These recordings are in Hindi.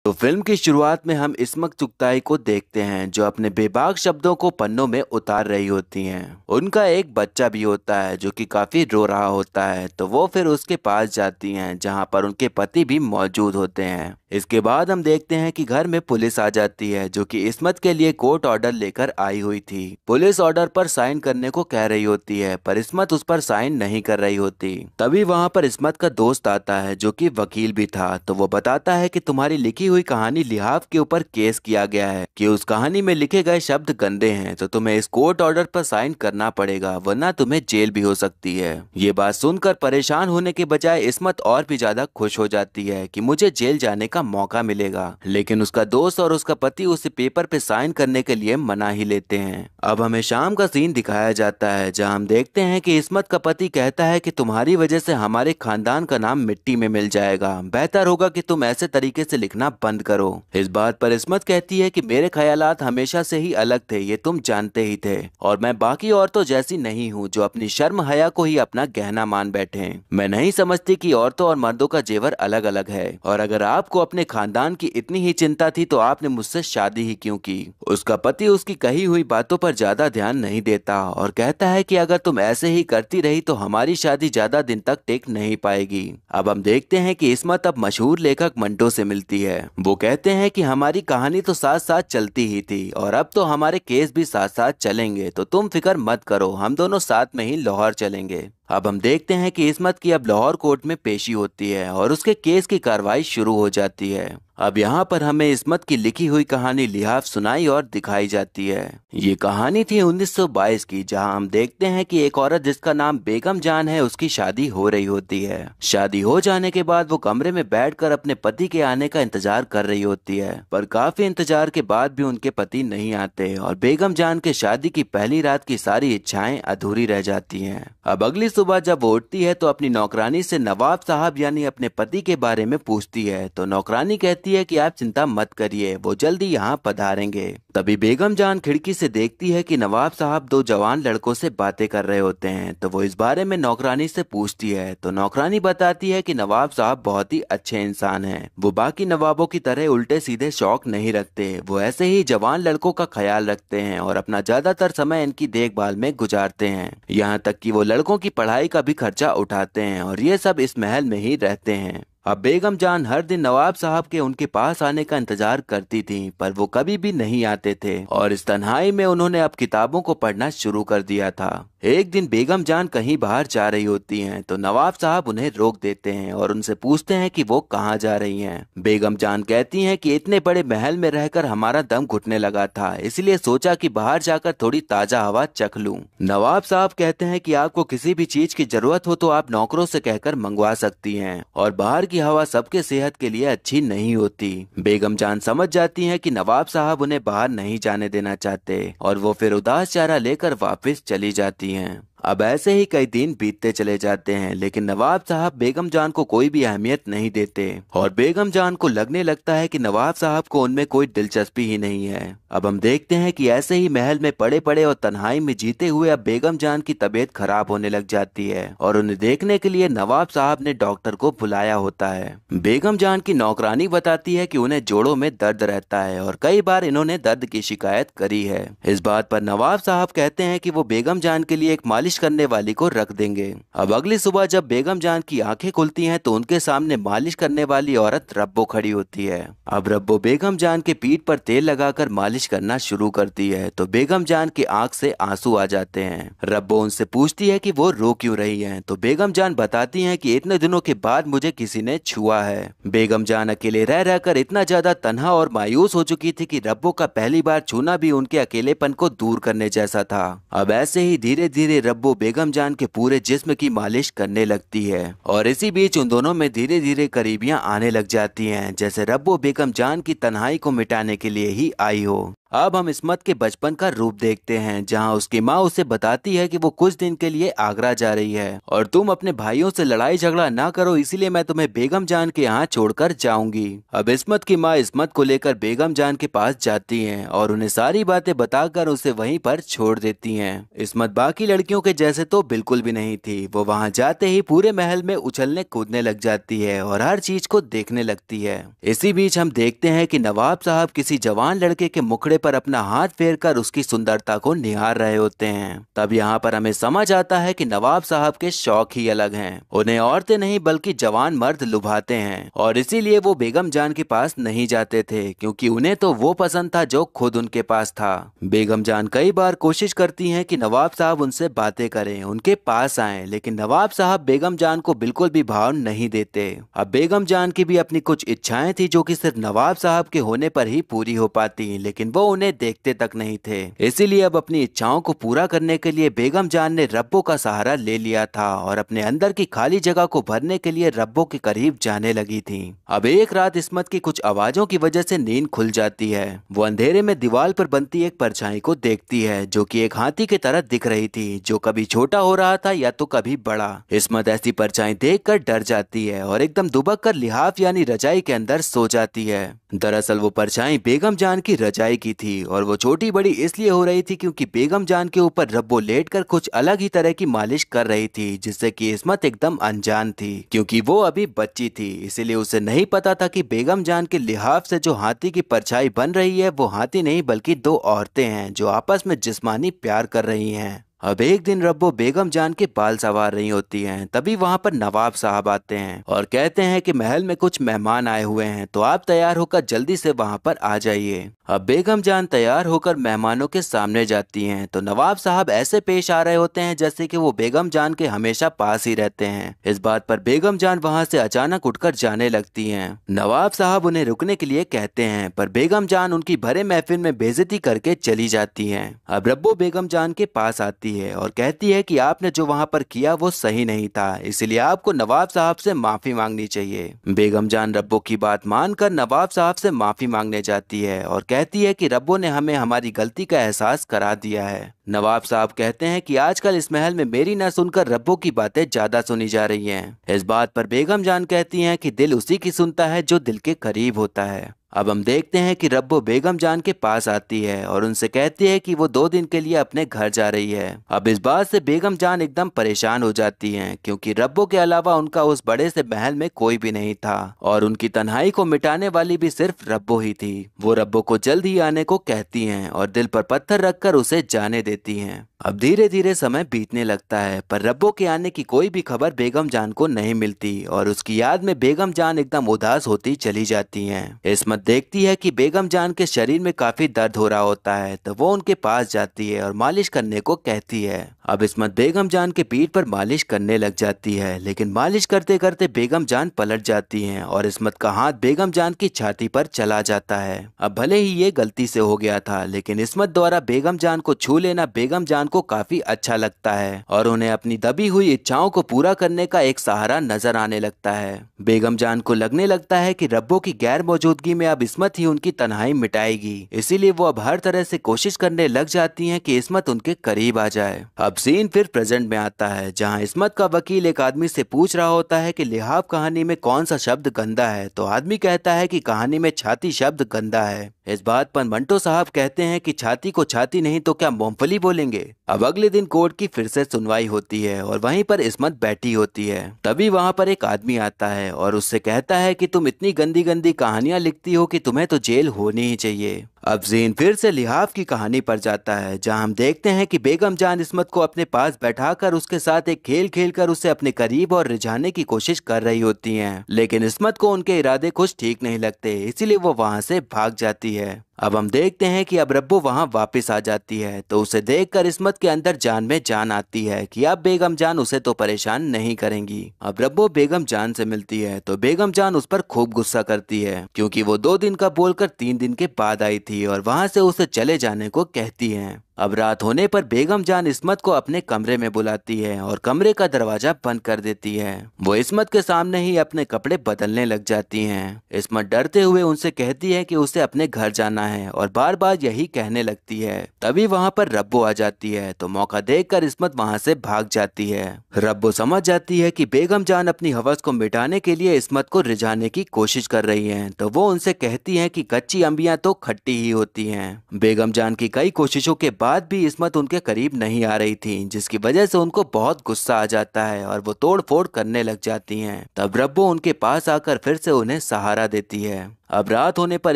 तो फिल्म की शुरुआत में हम इस्मत चुगताई को देखते हैं जो अपने बेबाक शब्दों को पन्नों में उतार रही होती हैं। उनका एक बच्चा भी होता है जो कि काफी रो रहा होता है, तो वो फिर उसके पास जाती हैं जहां पर उनके पति भी मौजूद होते हैं। इसके बाद हम देखते हैं कि घर में पुलिस आ जाती है जो कि इस्मत के लिए कोर्ट ऑर्डर लेकर आई हुई थी। पुलिस ऑर्डर पर साइन करने को कह रही होती है पर इस्मत उस पर साइन नहीं कर रही होती। तभी वहां पर इस्मत का दोस्त आता है जो कि वकील भी था, तो वो बताता है कि तुम्हारी लिखी हुई कहानी लिहाफ के ऊपर केस किया गया है कि उस कहानी में लिखे गए शब्द गंदे हैं, तो तुम्हें इस कोर्ट ऑर्डर पर साइन करना पड़ेगा वरना तुम्हें जेल भी हो सकती है। ये बात सुनकर परेशान होने के बजाय इस्मत और भी ज्यादा खुश हो जाती है कि मुझे जेल जाने का मौका मिलेगा, लेकिन उसका दोस्त और उसका पति उसे पेपर पे साइन करने के लिए मना ही लेते हैं। अब हमें शाम का सीन दिखाया जाता है जहां हम देखते हैं कि इस्मत का पति कहता है कि तुम्हारी वजह से हमारे खानदान का नाम मिट्टी में मिल जाएगा, बेहतर होगा कि तुम ऐसे तरीके से लिखना बंद करो। इस बात पर इस्मत कहती है कि मेरे ख्यालात हमेशा से ही अलग थे, ये तुम जानते ही थे, और मैं बाकी औरतों जैसी नहीं हूँ जो अपनी शर्म हया को ही अपना गहना मान बैठे। मैं नहीं समझती कि औरतों और मर्दों का जेवर अलग अलग है, और अगर आपको अपने खानदान की इतनी ही चिंता थी तो आपने मुझसे शादी ही क्यों की। उसका पति उसकी कही हुई बातों पर ज्यादा ध्यान नहीं देता और कहता है कि अगर तुम ऐसे ही करती रही तो हमारी शादी ज्यादा दिन तक टिक नहीं पाएगी। अब हम देखते हैं कि इस्मत अब मशहूर लेखक मंटो से मिलती है। वो कहते हैं कि हमारी कहानी तो साथ साथ चलती ही थी और अब तो हमारे केस भी साथ साथ चलेंगे, तो तुम फिक्र मत करो, हम दोनों साथ में ही लाहौर चलेंगे। अब हम देखते हैं कि इस्मत की अब लाहौर कोर्ट में पेशी होती है और उसके केस की कार्रवाई शुरू हो जाती है। अब यहाँ पर हमें इस्मत की लिखी हुई कहानी लिहाफ सुनाई और दिखाई जाती है। ये कहानी थी 1922 की, जहाँ हम देखते हैं कि एक औरत जिसका नाम बेगम जान है उसकी शादी हो रही होती है। शादी हो जाने के बाद वो कमरे में बैठकर अपने पति के आने का इंतजार कर रही होती है, पर काफी इंतजार के बाद भी उनके पति नहीं आते और बेगम जान के शादी की पहली रात की सारी इच्छाएं अधूरी रह जाती हैं। अब अगली सुबह जब वो उठती है तो अपनी नौकरानी से नवाब साहब यानी अपने पति के बारे में पूछती है, तो नौकरानी कहती है कि आप चिंता मत करिए, वो जल्दी यहाँ पधारेंगे। तभी बेगम जान खिड़की से देखती है कि नवाब साहब दो जवान लड़कों से बातें कर रहे होते हैं, तो वो इस बारे में नौकरानी से पूछती है, तो नौकरानी बताती है कि नवाब साहब बहुत ही अच्छे इंसान हैं। वो बाकी नवाबों की तरह उल्टे सीधे शौक नहीं रखते, वो ऐसे ही जवान लड़कों का ख्याल रखते हैं और अपना ज्यादातर समय इनकी देखभाल में गुजारते हैं। यहाँ तक कि वो लड़कों की पढ़ाई का भी खर्चा उठाते हैं और ये सब इस महल में ही रहते हैं। अब बेगम जान हर दिन नवाब साहब के उनके पास आने का इंतजार करती थी, पर वो कभी भी नहीं आते थे और इस तन्हाई में उन्होंने अब किताबों को पढ़ना शुरू कर दिया था। एक दिन बेगम जान कहीं बाहर जा रही होती हैं, तो नवाब साहब उन्हें रोक देते हैं और उनसे पूछते हैं कि वो कहाँ जा रही हैं। बेगम जान कहती हैं कि इतने बड़े महल में रहकर हमारा दम घुटने लगा था, इसलिए सोचा कि बाहर जाकर थोड़ी ताजा हवा चख लूं। नवाब साहब कहते हैं कि आपको किसी भी चीज की जरूरत हो तो आप नौकरों से कहकर मंगवा सकती हैं, और बाहर की हवा सबके सेहत के लिए अच्छी नहीं होती। बेगम जान समझ जाती हैं कि नवाब साहब उन्हें बाहर नहीं जाने देना चाहते और वो फिर उदास चेहरा लेकर वापस चली जाती हैं। अब ऐसे ही कई दिन बीतते चले जाते हैं, लेकिन नवाब साहब बेगम जान को कोई भी अहमियत नहीं देते और बेगम जान को लगने लगता है कि नवाब साहब को उनमें कोई दिलचस्पी ही नहीं है। अब हम देखते हैं कि ऐसे ही महल में पड़े पड़े और तन्हाई में जीते हुए अब बेगम जान की तबीयत खराब होने लग जाती है और उन्हें देखने के लिए नवाब साहब ने डॉक्टर को बुलाया होता है। बेगम जान की नौकरानी बताती है कि उन्हें जोड़ों में दर्द रहता है और कई बार इन्होंने दर्द की शिकायत करी है। इस बात पर नवाब साहब कहते हैं कि वो बेगम जान के लिए एक मालिश करने वाली को रख देंगे। अब अगली सुबह जब बेगम जान की आंखें खुलती हैं तो उनके सामने मालिश करने वाली औरत रब्बो खड़ी होती है। अब रब्बो बेगम जान के पीठ पर तेल लगाकर मालिश करना शुरू करती है, तो बेगम जान की आंख से आंसू आ जाते हैं। रब्बो उनसे पूछती है कि वो रो क्यों रही हैं, तो बेगम जान बताती हैं कि इतने दिनों के बाद मुझे किसी ने छुआ है। बेगम जान अकेले रह रहकर इतना ज्यादा तन्हा और मायूस हो चुकी थी कि रब्बो का पहली बार छूना भी उनके अकेलेपन को दूर करने जैसा था। अब ऐसे ही धीरे धीरे रब्बो बेगम जान के पूरे जिस्म की मालिश करने लगती है और इसी बीच उन दोनों में धीरे धीरे करीबियां आने लग जाती हैं, जैसे रब्बो बेगम जान की तन्हाई को मिटाने के लिए ही आई हो। अब हम इस्मत के बचपन का रूप देखते हैं, जहां उसकी माँ उसे बताती है कि वो कुछ दिन के लिए आगरा जा रही है और तुम अपने भाइयों से लड़ाई झगड़ा ना करो, इसीलिए मैं तुम्हें बेगम जान के यहाँ छोड़कर जाऊंगी। अब इस्मत की माँ इस्मत को लेकर बेगम जान के पास जाती हैं और उन्हें सारी बातें बताकर उसे वहीं पर छोड़ देती हैं। इस्मत बाकी लड़कियों के जैसे तो बिल्कुल भी नहीं थी। वो वहां जाते ही पूरे महल में उछलने कूदने लग जाती है और हर चीज को देखने लगती है। इसी बीच हम देखते हैं कि नवाब साहब किसी जवान लड़के के मुखड़े पर अपना हाथ फेरकर उसकी सुंदरता को निहार रहे होते हैं। तब यहाँ पर हमें समझ आता है कि नवाब साहब के शौक ही अलग हैं। उन्हें औरतें नहीं बल्कि जवान मर्द लुभाते हैं और इसीलिए वो बेगम जान के पास नहीं जाते थे, क्योंकि उन्हें तो वो पसंद था जो खुद उनके पास था। बेगम जान कई बार कोशिश करती हैं कि नवाब साहब उनसे बातें करें, उनके पास आएं, लेकिन नवाब साहब बेगम जान को बिल्कुल भी भाव नहीं देते। अब बेगम जान की भी अपनी कुछ इच्छाएं थी जो कि सिर्फ नवाब साहब के होने पर ही पूरी हो पाती, लेकिन वो उन्हें देखते तक नहीं थे। इसीलिए अब अपनी इच्छाओं को पूरा करने के लिए बेगम जान ने रब्बो का सहारा ले लिया था और अपने अंदर की खाली जगह को भरने के लिए रब्बो के करीब जाने लगी थी। अब एक रात इस्मत की कुछ आवाजों की वजह से नींद खुल जाती है। वो अंधेरे में दीवार पर बनती एक परछाई को देखती है जो कि एक हाथी की तरह दिख रही थी, जो कभी छोटा हो रहा था या तो कभी बड़ा। इस्मत ऐसी परछाई देखकर डर जाती है और एकदम दुबक कर लिहाफ यानी रजाई के अंदर सो जाती है। दरअसल वो परछाई बेगम जान की रजाई की थी और वो छोटी बड़ी इसलिए हो रही थी क्योंकि बेगम जान के ऊपर रब्बो लेटकर कुछ अलग ही तरह की मालिश कर रही थी, जिससे कि इस्मत एकदम अनजान थी क्योंकि वो अभी बच्ची थी। इसीलिए उसे नहीं पता था कि बेगम जान के लिहाफ से जो हाथी की परछाई बन रही है वो हाथी नहीं बल्कि दो औरतें हैं जो आपस में जिस्मानी प्यार कर रही हैं। अब एक दिन रब्बो बेगम जान के बाल संवार रही होती हैं, तभी वहां पर नवाब साहब आते हैं और कहते हैं कि महल में कुछ मेहमान आए हुए हैं, तो आप तैयार होकर जल्दी से वहां पर आ जाइए। अब बेगम जान तैयार होकर मेहमानों के सामने जाती हैं, तो नवाब साहब ऐसे पेश आ रहे होते हैं जैसे कि वो बेगम जान के हमेशा पास ही रहते हैं। इस बात पर बेगम जान वहां से अचानक उठकर जाने लगती हैं। नवाब साहब उन्हें रुकने के लिए कहते हैं, पर बेगम जान उनकी भरे महफिल में बेइज्जती करके चली जाती हैं। अब रब्बो बेगम जान के पास आती है और कहती है कि आपने जो वहां पर किया वो सही नहीं था, इसलिए आपको नवाब साहब से माफी मांगनी चाहिए। बेगम जान रब्बो की बात मानकर नवाब साहब से माफी मांगने जाती है और कहती है कि रब्बो ने हमें हमारी गलती का एहसास करा दिया है। नवाब साहब कहते हैं कि आजकल इस महल में मेरी न सुनकर रब्बो की बातें ज्यादा सुनी जा रही हैं। इस बात पर बेगम जान कहती हैं कि दिल उसी की सुनता है जो दिल के करीब होता है। अब हम देखते हैं कि रब्बो बेगम जान के पास आती है और उनसे कहती है कि वो 2 दिन के लिए अपने घर जा रही है। अब इस बात से बेगम जान एकदम परेशान हो जाती हैं क्योंकि रब्बो के अलावा उनका उस बड़े से महल में कोई भी नहीं था और उनकी तन्हाई को मिटाने वाली भी सिर्फ रब्बो ही थी। वो रब्बो को जल्द ही आने को कहती हैं और दिल पर पत्थर रखकर उसे जाने देती हैं। अब धीरे धीरे समय बीतने लगता है, पर रब्बो के आने की कोई भी खबर बेगम जान को नहीं मिलती और उसकी याद में बेगम जान एकदम उदास होती चली जाती हैं। इस्मत देखती है कि बेगम जान के शरीर में काफी दर्द हो रहा होता है, तो वो उनके पास जाती है और मालिश करने को कहती है। अब इस्मत बेगम जान के पीठ पर मालिश करने लग जाती है, लेकिन मालिश करते करते बेगम जान पलट जाती हैं और इस्मत का हाथ बेगम जान की छाती पर चला जाता है। अब भले ही ये गलती से हो गया था, लेकिन इस्मत द्वारा बेगम जान को छू लेना बेगम जान को काफी अच्छा लगता है और उन्हें अपनी दबी हुई इच्छाओं को पूरा करने का एक सहारा नजर आने लगता है। बेगम जान को लगने लगता है कि रब्बो की गैर मौजूदगी में अब इस्मत ही उनकी तन्हाई मिटाएगी, इसीलिए वो अब हर तरह से कोशिश करने लग जाती हैं कि इस्मत उनके करीब आ जाए। अब सीन फिर प्रेजेंट में आता है, जहां इस्मत का वकील एक आदमी से पूछ रहा होता है कि लिहाफ कहानी में कौन सा शब्द गंदा है, तो आदमी कहता है कि कहानी में छाती शब्द गंदा है। इस बात पर मंटो साहब कहते हैं कि छाती को छाती नहीं तो क्या मूंगफली बोलेंगे। अब अगले दिन कोर्ट की फिर से सुनवाई होती है और वहीं पर इस्मत बैठी होती है। तभी वहां पर एक आदमी आता है और उससे कहता है कि तुम इतनी गंदी गंदी कहानियां लिखती हो कि तुम्हें तो जेल होनी ही चाहिए। अब जीन फिर से लिहाफ की कहानी पर जाता है, जहां हम देखते हैं कि बेगम जान इस्मत को अपने पास बैठाकर उसके साथ एक खेल खेलकर उसे अपने करीब और रिझाने की कोशिश कर रही होती हैं, लेकिन इस्मत को उनके इरादे कुछ ठीक नहीं लगते, इसीलिए वो वहां से भाग जाती है। अब हम देखते हैं कि अब रब्बो वहां वापस आ जाती है, तो उसे देखकर इस्मत के अंदर जान में जान आती है कि अब बेगम जान उसे तो परेशान नहीं करेंगी। अब रब्बो बेगम जान से मिलती है तो बेगम जान उस पर खूब गुस्सा करती है क्योंकि वो 2 दिन का बोलकर 3 दिन के बाद आई थी और वहां से उसे चले जाने को कहती है। अब रात होने पर बेगम जान इस्मत को अपने कमरे में बुलाती है और कमरे का दरवाजा बंद कर देती है। वो इस्मत के सामने ही अपने कपड़े बदलने लग जाती हैं। इस्मत डरते हुए उनसे कहती है कि उसे अपने घर जाना है और बार बार यही कहने लगती है। तभी वहाँ पर रब्बो आ जाती है तो मौका देखकर इस्मत वहाँ से भाग जाती है। रब्बो समझ जाती है कि बेगम जान अपनी हवस को मिटाने के लिए इस्मत को रिझाने की कोशिश कर रही हैं, तो वो उनसे कहती हैं कि कच्ची अंबियां तो खट्टी ही होती हैं। बेगम जान की कई कोशिशों के बाद भी इस्मत उनके करीब नहीं आ रही थी, जिसकी वजह से उनको बहुत गुस्सा आ जाता है और वो तोड़ फोड़ करने लग जाती हैं। तब रब्बो उनके पास आकर फिर से उन्हें सहारा देती है। अब रात होने पर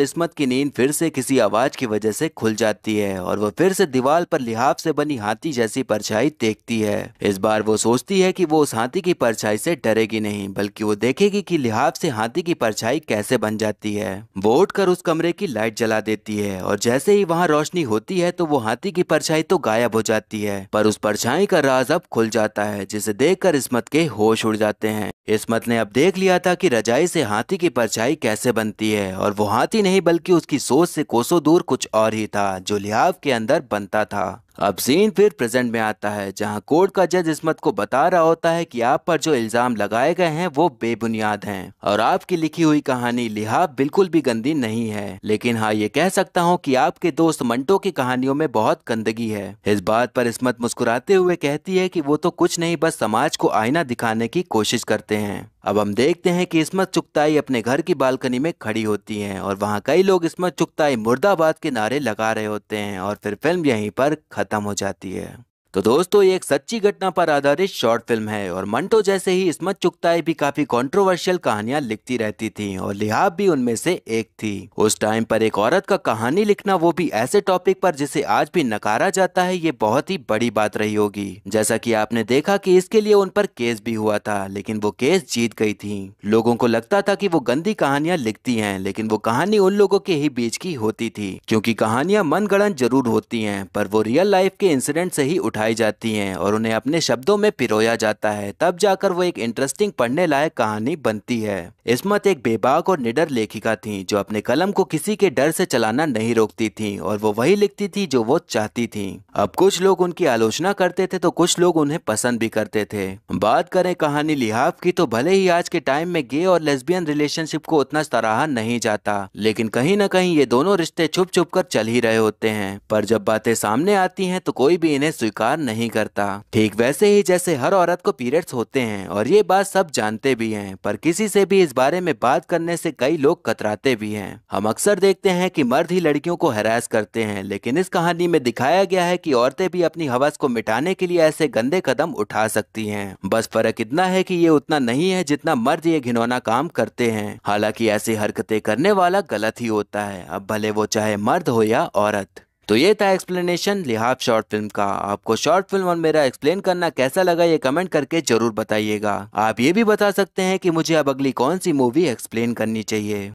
इस्मत की नींद फिर से किसी आवाज की वजह से खुल जाती है और वो फिर से दीवार पर लिहाफ से बनी हाथी जैसी परछाई देखती है। इस बार वो सोचती है कि वो उस हाथी की परछाई से डरेगी नहीं, बल्कि वो देखेगी कि लिहाफ से हाथी की परछाई कैसे बन जाती है। वो उठकर उस कमरे की लाइट जला देती है और जैसे ही वहाँ रोशनी होती है तो वो हाथी की परछाई तो गायब हो जाती है, पर उस परछाई का राज अब खुल जाता है, जिसे देखकर इस्मत के होश उड़ जाते हैं। इस्मत ने अब देख लिया था कि रजाई से हाथी की परछाई कैसे बनती है, और वो हाथी नहीं बल्कि उसकी सोच से कोसों दूर कुछ और ही था जो लिहाफ के अंदर बनता था। अब सीन फिर प्रेजेंट में आता है, जहां कोर्ट का जज इस्मत को बता रहा होता है कि आप पर जो इल्जाम लगाए गए हैं वो बेबुनियाद हैं और आपकी लिखी हुई कहानी लिहाफ बिल्कुल भी गंदी नहीं है। लेकिन हाँ, ये कह सकता हूँ कि आपके दोस्त मंटो की कहानियों में बहुत गंदगी है। इस बात पर इस्मत मुस्कुराते हुए कहती है कि वो तो कुछ नहीं, बस समाज को आईना दिखाने की कोशिश करते हैं। अब हम देखते हैं कि इस्मत चुगताई अपने घर की बालकनी में खड़ी होती हैं और वहाँ कई लोग इस्मत चुगताई मुर्दाबाद के नारे लगा रहे होते हैं और फिर फिल्म यहीं पर खत्म हो जाती है। तो दोस्तों, ये एक सच्ची घटना पर आधारित शॉर्ट फिल्म है और मंटो जैसे ही इस्मत चुगताई भी काफी कंट्रोवर्शियल कहानियां लिखती रहती थी और लिहाफ भी उनमें से एक थी। उस टाइम पर एक औरत का कहानी लिखना, वो भी ऐसे टॉपिक पर जिसे आज भी नकारा जाता है, ये बहुत ही बड़ी बात रही होगी। जैसा कि आपने देखा कि इसके लिए उन पर केस भी हुआ था, लेकिन वो केस जीत गई थी। लोगों को लगता था कि वो गंदी कहानियां लिखती हैं, लेकिन वो कहानी उन लोगों के ही बीच की होती थी, क्योंकि कहानियां मनगढ़ंत जरूर होती हैं, पर वो रियल लाइफ के इंसिडेंट से ही उठाई जाती हैं और उन्हें अपने शब्दों में पिरोया जाता है, तब जाकर वो एक इंटरेस्टिंग पढ़ने लायक कहानी बनती है। इस्मत एक बेबाक और निडर लेखिका थी जो अपने कलम को किसी के डर से चलाना नहीं रोकती थी और वो वही लिखती थी जो वो चाहती थी। अब कुछ लोग उनकी आलोचना करते थे तो कुछ लोग उन्हें पसंद भी करते थे। बात करें कहानी लिहाफ की, तो भले ही आज के टाइम में गे और लेस्बियन रिलेशनशिप को उतना सराहा नहीं जाता, लेकिन कहीं ना कहीं ये दोनों रिश्ते छुप छुप कर चल ही रहे होते हैं, पर जब बातें सामने आती हैं तो कोई भी इन्हें स्वीकार नहीं करता। ठीक वैसे ही जैसे हर औरत को पीरियड्स होते हैं और ये बात सब जानते भी हैं, पर किसी से भी इस बारे में बात करने से कई लोग कतराते भी हैं। हम अक्सर देखते हैं कि मर्द ही लड़कियों को हैरास करते हैं, लेकिन इस कहानी में दिखाया गया है कि औरतें भी अपनी हवस को मिटाने के लिए ऐसे गंदे कदम उठा सकती हैं। बस फर्क इतना है कि ये उतना नहीं है जितना मर्द ये घिनौना काम करते हैं। हालांकि ऐसी हरकतें करने वाला गलत ही होता है, अब भले वो चाहे मर्द हो या औरत। तो ये था एक्सप्लेनेशन लिहाफ शॉर्ट फिल्म का। आपको शॉर्ट फिल्म और मेरा एक्सप्लेन करना कैसा लगा, ये कमेंट करके जरूर बताइएगा। आप ये भी बता सकते हैं कि मुझे अब अगली कौन सी मूवी एक्सप्लेन करनी चाहिए।